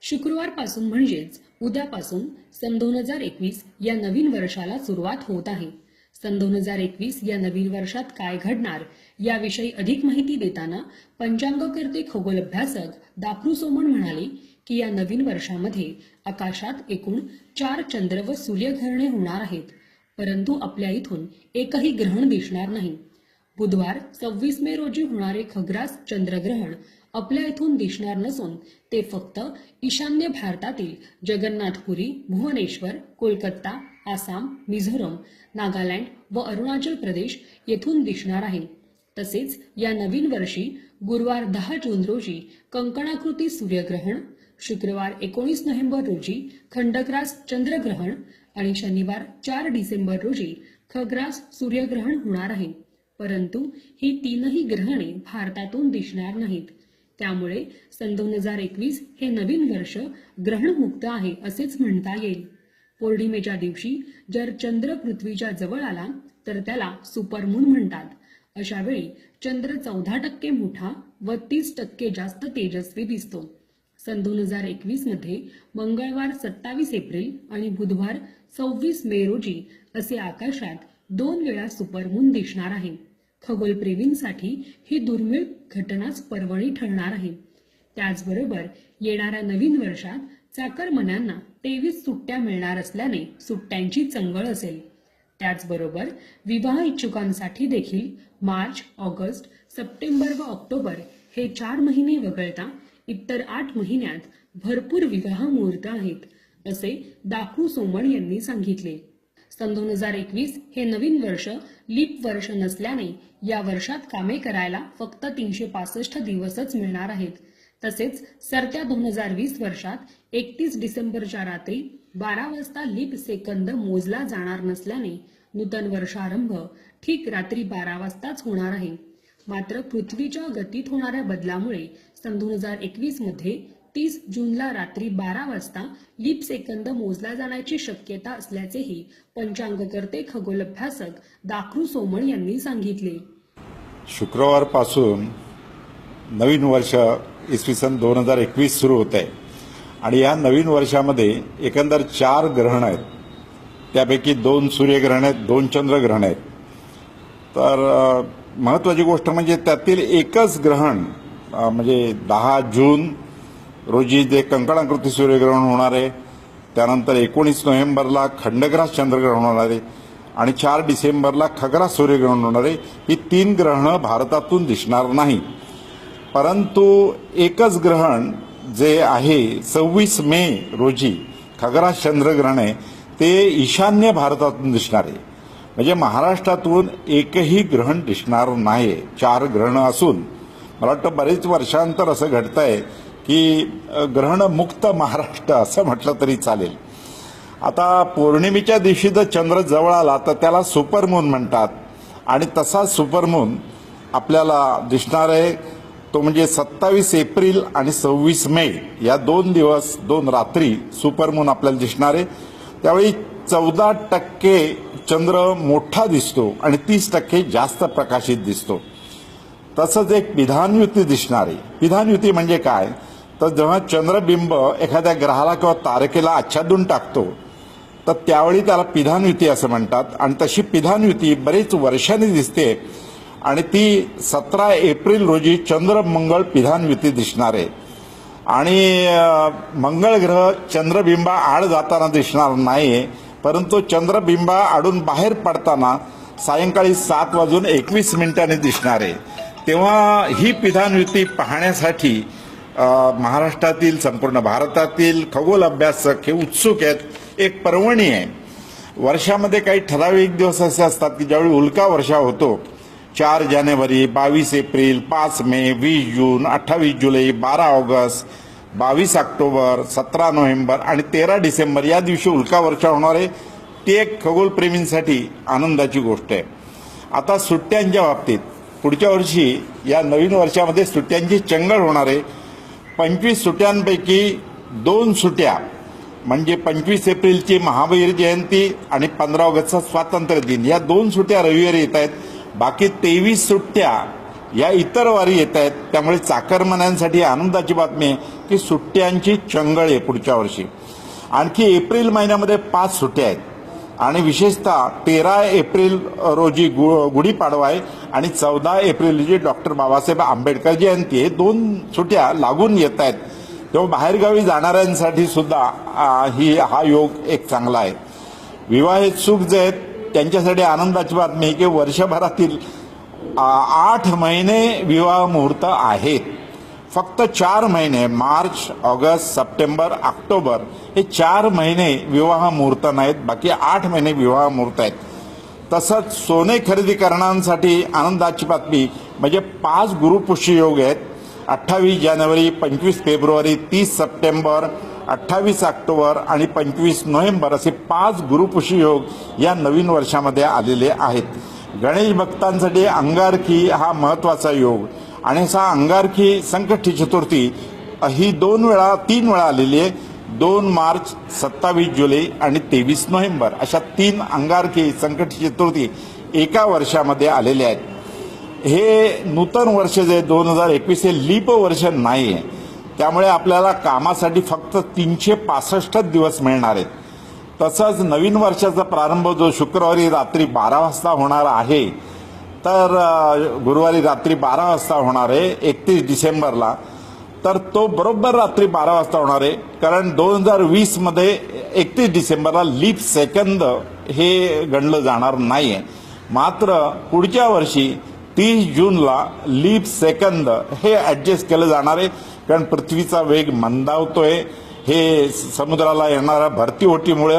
शुक्रवारपासून म्हणजेच उद्यापासून सन 2021 या नवीन वर्षाला सुरुवात होत आहे। सन 2021 या नवीन वर्षात काय घडणार याविषयी अधिक माहिती देताना पंचांगकर्ते खगोल अभ्यासक दाफरू सोमण म्हणाले की या नवीन वर्षामध्ये आकाशात एकूण 4 चंद्र व सूर्यग्रहणे होणार आहेत, परंतु आपल्या इथून एकही ग्रहण दिसणार नाही। बुधवार 26 मे रोजी होणारे खग्रास चंद्रग्रहण आपल्या इथून दिसणार नसून ते फक्त ईशान्य भारतातील जगन्नाथपुरी, भुवनेश्वर, कोलकाता, आसाम, मिझोरम, नागालँड व अरुणाचल प्रदेश येथून दिसणार आहे। तसेच या नवीन वर्षी गुरुवार 10 जून रोजी कंकणाकृती सूर्यग्रहण, शुक्रवार 19 नोव्हेंबर रोजी खंडग्रास चंद्रग्रहण आणि शनिवार 4 डिसेंबर रोजी खग्रास सूर्यग्रहण होणार आहे। परंतु ही तीनही ग्रहणे भारतातून दिसणार नाहीत। त्यामुळे सन 2021 हे नवीन वर्ष ग्रहणमुक्त आहे असेच म्हणता येईल। पौर्णिमेच्या दिवशी जर चंद्र पृथ्वीच्या जवळ आला तर त्याला सुपरमून म्हणतात। अशा वेळी चंद्र 14% मोठा व 30% जास्त तेजस्वी दिसतो। सन 2021 मध्ये मंगळवार 27 एप्रिल आणि बुधवार 26 मे रोजी असे आकाशात 2 वेळा सुपरमून दिसणार आहे। खगोलप्रेमींसाठी ही दुर्मिळ घटनाच पर्वणी ठरणार आहे। त्याचबरोबर येणाऱ्या नवीन वर्षात चाकरमान्यांना 23 सुट्ट्या मिळणार असल्याने सुट्ट्यांची चंगळ असेल। त्याचबरोबर विवाह इच्छुकांसाठी देखील मार्च, ऑगस्ट, सप्टेंबर व ऑक्टोबर हे 4 महिने वगळता इतर 8 महिन्यात भरपूर विवाह मुहूर्त आहेत, असे दाफरू सोमण यांनी सांगितले। सन 2021 हे नवीन वर्ष लीप वर्ष नसल्याने या वर्षात कामे करायला फक्त 365 दिवसच मिळणार आहेत। तसेच सरत्या 2020 वर्षात 31 डिसेंबरच्या रात्री 12 वाजता लीप सेकंद मोजला जाणार नसल्याने नूतन वर्षारंभ ठीक रात्री 12 वाजताच होणार आहे। मात्र पृथ्वीच्या गतीत होणाऱ्या बदलामुळे सन 2021 मध्ये 30 जूनला रात्री 12 वाजता लीप सेकंद मोजला जाण्याची शक्यता असल्याचेही पंचांगकर्ते खगोल अभ्यासक दाफरू सोमण यांनी सांगितले। शुक्रवारपासून नवीन वर्ष इसवी सन 2021 सुरू होत आहे आणि या नवीन वर्षामध्ये एकंदर 4 ग्रहण आहेत। त्यापैकी 2 सूर्यग्रहण आहेत, 2 चंद्रग्रहण आहेत। तर महत्त्वाची गोष्ट म्हणजे त्यातील एकच ग्रहण म्हणजे 10 जून रोजी जे कंकणाकृती सूर्यग्रहण होणार आहे, त्यानंतर 19 नोव्हेंबरला खंडग्रास चंद्रग्रहण होणार आहे आणि 4 डिसेंबरला खग्रास सूर्यग्रहण होणार आहे। ही 3 ग्रहणं भारतातून दिसणार नाही, परंतु एकच ग्रहण जे आहे 26 मे रोजी खग्रास चंद्रग्रहण आहे ते ईशान्य भारतातून दिसणार आहे। म्हणजे महाराष्ट्रातून एकही ग्रहण दिसणार नाही। 4 ग्रहणं असून मला वाटतं बरेच वर्षांतर असं घडतंय की ग्रहणमुक्त महाराष्ट्र असं म्हटलं तरी चालेल। आता पौर्णिमेच्या दिवशी जर चंद्र जवळ आला तर त्याला सुपरमून म्हणतात आणि तसा सुपरमून आपल्याला दिसणार आहे तो म्हणजे 27 एप्रिल आणि 26 मे या 2 दिवस 2 रात्री सुपरमून आपल्याला दिसणार आहे। त्यावेळी 14% चंद्र मोठा दिसतो आणि 30% जास्त प्रकाशित दिसतो। तसंच एक पिधानयुती दिसणार आहे। पिधानयुती म्हणजे काय तर जेव्हा चंद्रबिंब एखाद्या ग्रहाला किंवा तारकेला आच्छादून टाकतो तर त्यावेळी त्याला पिधानयुती असं म्हणतात आणि तशी पिधानयुती बरेच वर्षांनी दिसते आणि ती 17 एप्रिल रोजी चंद्र मंगळ पिधानयुती दिसणार आहे। आणि मंगळ ग्रह चंद्रबिंबा आड जाताना दिसणार नाही, परंतु चंद्रबिंबा आडून बाहेर पडताना सायंकाळी 7:21 दिसणार आहे। तेव्हा ही पिधानयुती पाहण्यासाठी महाराष्ट्रातील संपूर्ण भारतातील खगोल अभ्यासक हे उत्सुक आहेत। एक पर्वणी आहे। वर्षामध्ये काही ठराविक दिवस असे असतात की ज्यावेळी उल्का वर्षा होतो। 4 जानेवारी, 22 एप्रिल, 5 मे, 20 जून, 28 जुलै, 12 ऑगस्ट, 22 ऑक्टोबर, 17 नोव्हेंबर आणि 13 डिसेंबर या दिवशी उल्का वर्षा होणार आहे। ती एक खगोलप्रेमींसाठी आनंदाची गोष्ट आहे। आता सुट्ट्यांच्या बाबतीत पुढच्या वर्षी या नवीन वर्षामध्ये सुट्ट्यांची चंगळ होणार आहे। 25 सुट्ट्यांपैकी 2 सुट्ट्या म्हणजे 25 एप्रिलची महावीर जयंती आणि 15 ऑगस्टचा स्वातंत्र्य दिन या 2 सुट्ट्या रविवारी येत आहेत। बाकी 23 सुट्ट्या या इतर वारी येत आहेत. त्यामुळे चाकरमान्यांसाठी आनंदाची बातमी आहे की सुट्ट्यांची चंगळ आहे पुढच्या वर्षी. आणखी एप्रिल महिन्यामध्ये 5 सुट्ट्या आहेत आणि विशेषतः 13 एप्रिल रोजी गुढीपाडवा आहे आणि 14 एप्रिल रोजी डॉक्टर बाबासाहेब आंबेडकर जयंती आहे. 2 सुट्ट्या लागून येत आहेत. तेव्हा बाहेरगावी जाणाऱ्यांसाठी सुद्धा हा योग एक चांगला आहे. विवाहित जे आहेत त्यांच्यासाठी आनंदाची बातमी आहे की वर्षभरातील 8 महिने विवाह मुहूर्त आहेत. फक्त 4 महिने मार्च, ऑगस्ट, सप्टेंबर, ऑक्टोबर हे 4 महिने विवाह मुहूर्त नाहीत. बाकी 8 महिने विवाह मुहूर्त आहेत. तसंच सोने खरेदी करणाऱ्यांसाठी आनंदाची बातमी म्हणजे 5 गुरुपुष्य योग आहेत. 28 जानेवारी, 25 फेब्रुवारी, 30 सप्टेंबर, 28 ऑक्टोबर आणि 25 नोव्हेंबर असे 5 गुरुपुष्य योग या नवीन वर्षामध्ये आलेले आहेत. गणेश भक्तांसाठी अंगारकी हा महत्वाचा योग आणि असा अंगारकी संकष्टी चतुर्थी ही 3 वेळा आलेली आहे. 2 मार्च, 27 जुलै आणि 23 नोव्हेंबर अशा 3 अंगारकी संकष्टी चतुर्थी एका वर्षामध्ये आलेले आहेत. हे नूतन वर्ष जे 2021 हे लीप वर्ष नाही आहे. त्यामुळे आपल्याला कामासाठी फक्त 365 दिवस मिळणार आहेत. तसंच नवीन वर्षाचा प्रारंभ जो शुक्रवारी रात्री 12 वाजता होणार आहे तर गुरुवारी रात्री 12 वाजता होणार आहे 31 डिसेंबरला, तर तो बरोबर रात्री 12 वाजता होणार आहे. कारण 2020 मध्ये 31 डिसेंबरला लीप सेकंद हे गणलं जाणार नाहीये. मात्र पुढच्या वर्षी 30 जूनला लीप सेकंद हे ऍडजस्ट केलं जाणार आहे. कारण पृथ्वीचा वेग मंदावतोय हे समुद्राला येणाऱ्या भरती ओटीमुळे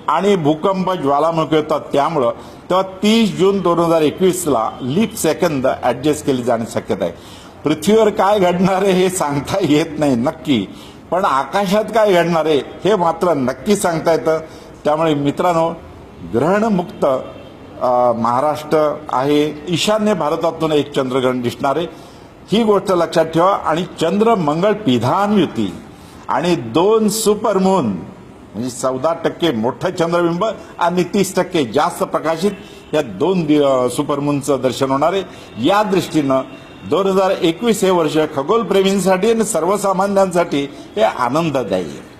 आणि भूकंप ज्वालामुखी होतात त्यामुळं. तेव्हा 30 जून 2021ला लीप सेकंद ऍडजस्ट केली जाण्याची शक्यता आहे. पृथ्वीवर काय घडणार आहे हे सांगता येत नाही नक्की, पण आकाशात काय घडणार आहे हे मात्र नक्की सांगता येतं. त्यामुळे मित्रांनो, ग्रहणमुक्त महाराष्ट्र आहे. ईशान्य भारतातून एक चंद्रग्रहण दिसणार आहे ही गोष्ट लक्षात ठेवा. आणि चंद्र मंगळ पिधान युती आणि 2 सुपरमून म्हणजे 14% मोठं चंद्रबिंब आणि 30% जास्त प्रकाशित या 2 सुपरमूनचं दर्शन होणार आहे. या दृष्टीनं 2021 हे वर्ष खगोलप्रेमींसाठी आणि सर्वसामान्यांसाठी हे आनंददायी आहे.